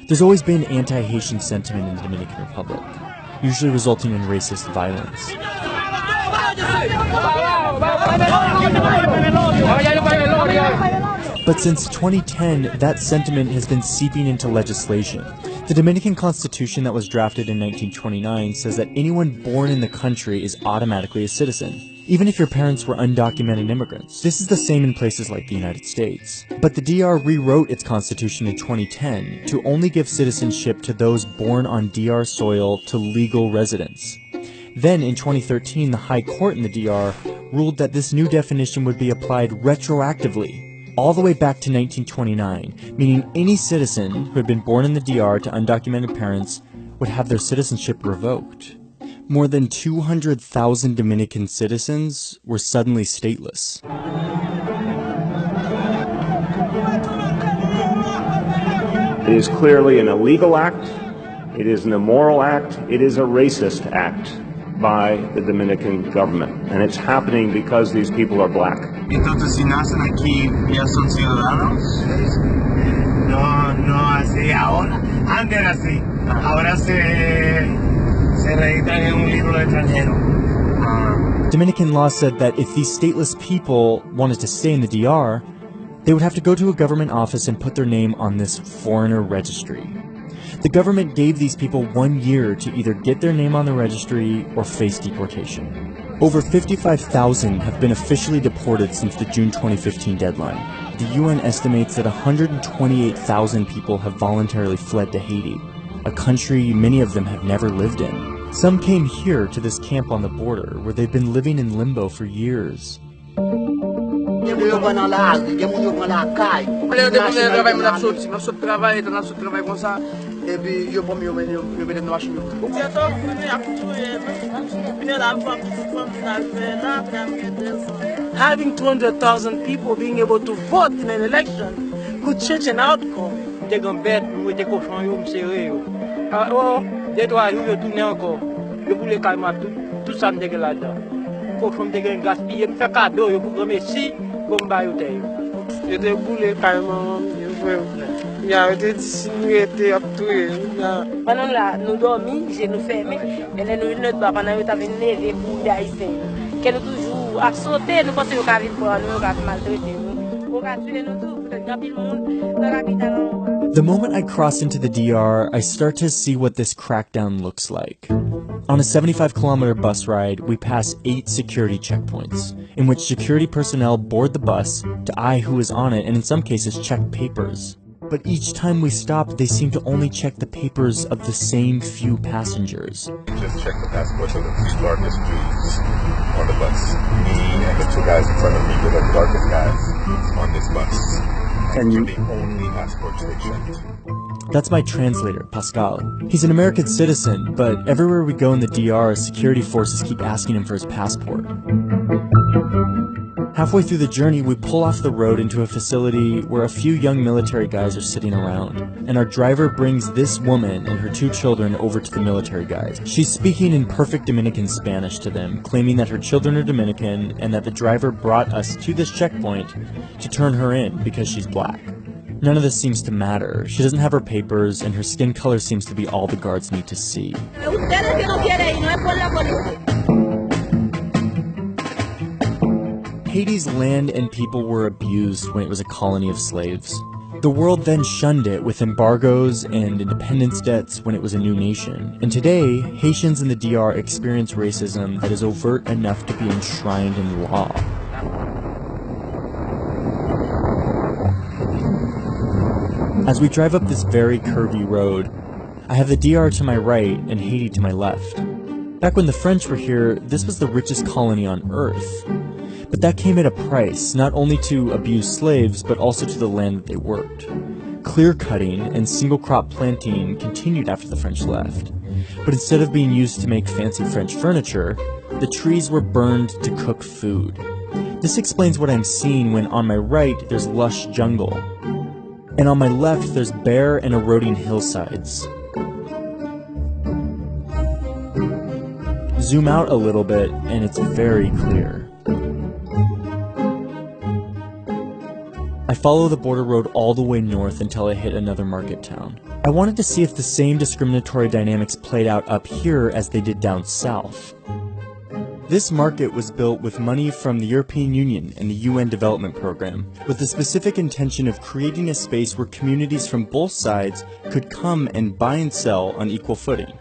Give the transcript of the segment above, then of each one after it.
There's always been anti-Haitian sentiment in the Dominican Republic, usually resulting in racist violence. But since 2010, that sentiment has been seeping into legislation. The Dominican Constitution that was drafted in 1929 says that anyone born in the country is automatically a citizen, even if your parents were undocumented immigrants. This is the same in places like the United States. But the DR rewrote its constitution in 2010 to only give citizenship to those born on DR soil to legal residents. Then in 2013, the High Court in the DR ruled that this new definition would be applied retroactively, all the way back to 1929, meaning any citizen who had been born in the DR to undocumented parents would have their citizenship revoked. More than 200,000 Dominican citizens were suddenly stateless. It is clearly an illegal act, it is an immoral act, it is a racist act by the Dominican government, and it's happening because these people are black. Entonces, si nacen aquí, ¿ya son ciudadanos? No así ahora. Antes era así. Ahora se registran en un libro de extranjero. Dominican law said that if these stateless people wanted to stay in the DR, they would have to go to a government office and put their name on this foreigner registry. The government gave these people 1 year to either get their name on the registry or face deportation. Over 55,000 have been officially deported since the June 2015 deadline. The UN estimates that 128,000 people have voluntarily fled to Haiti, a country many of them have never lived in. Some came here to this camp on the border, where they've been living in limbo for years. Having 200,000 people being able to vote in an election could change an outcome. Pendant là, nous dormons, j'ai nous fermés, et nous ne pas pendant que nous avons levé pour les Haïtiens. Que nous toujours à sauter, nous pensons qu'on vivre pour nous, qu'on maltraiter nous, qu'on tuer nous tous, peut-être qu'il y a plus de monde dans la capitale. The moment I cross into the DR, I start to see what this crackdown looks like. On a 75-kilometer bus ride, we pass 8 security checkpoints, in which security personnel board the bus to eye who is on it and in some cases check papers. But each time we stop, they seem to only check the papers of the same few passengers. Just check the passports of the 3 darkest dudes on the bus. Me and the 2 guys in front of me were the darkest guys on this bus. And you're the only passports they checked. That's my translator, Pascal. He's an American citizen, but everywhere we go in the DR, security forces keep asking him for his passport. Halfway through the journey, we pull off the road into a facility where a few young military guys are sitting around, and our driver brings this woman and her 2 children over to the military guys. She's speaking in perfect Dominican Spanish to them, claiming that her children are Dominican and that the driver brought us to this checkpoint to turn her in because she's black. None of this seems to matter. She doesn't have her papers, and her skin color seems to be all the guards need to see. Haiti's land and people were abused when it was a colony of slaves. The world then shunned it with embargoes and independence debts when it was a new nation. And today, Haitians in the DR experience racism that is overt enough to be enshrined in law. As we drive up this very curvy road, I have the DR to my right and Haiti to my left. Back when the French were here, this was the richest colony on earth. But that came at a price, not only to abuse slaves, but also to the land that they worked. Clear-cutting and single-crop planting continued after the French left. But instead of being used to make fancy French furniture, the trees were burned to cook food. This explains what I'm seeing when on my right there's lush jungle, and on my left there's bare and eroding hillsides. Zoom out a little bit and it's very clear. I follow the border road all the way north until I hit another market town. I wanted to see if the same discriminatory dynamics played out up here as they did down south. This market was built with money from the European Union and the UN Development Program, with the specific intention of creating a space where communities from both sides could come and buy and sell on equal footing.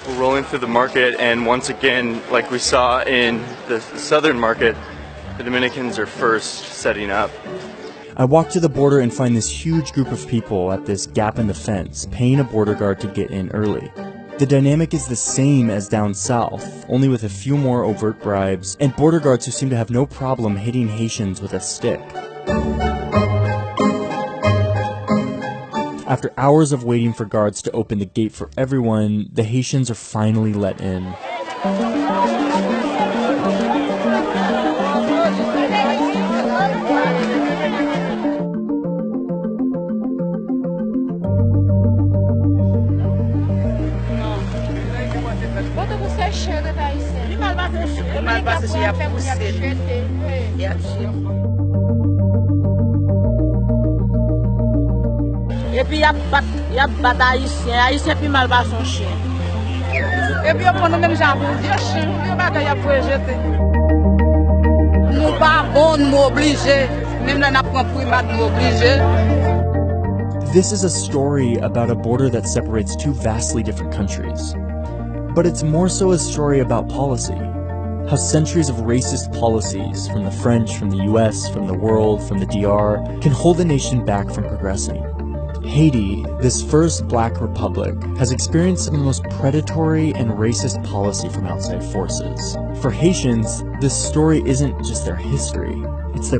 We're rolling through the market, and once again, like we saw in the southern market, the Dominicans are first setting up. I walk to the border and find this huge group of people at this gap in the fence, paying a border guard to get in early. The dynamic is the same as down south, only with a few more overt bribes, and border guards who seem to have no problem hitting Haitians with a stick. After hours of waiting for guards to open the gate for everyone, the Haitians are finally let in. Et puis, il y a battu Haïtien, puis mal bas son chien. Et puis, on a même genre, Dieu, chien, il y a battu, il y a pour jeter. Nous pas bon, nous obligés. Même là, on a pris nous obligés. This is a story about a border that separates two vastly different countries. But it's more so a story about policy. How centuries of racist policies, from the French, from the US, from the world, from the DR, can hold a nation back from progressing. Haiti, this first black republic, has experienced some of the most predatory and racist policy from outside forces. For Haitians, this story isn't just their history, it's their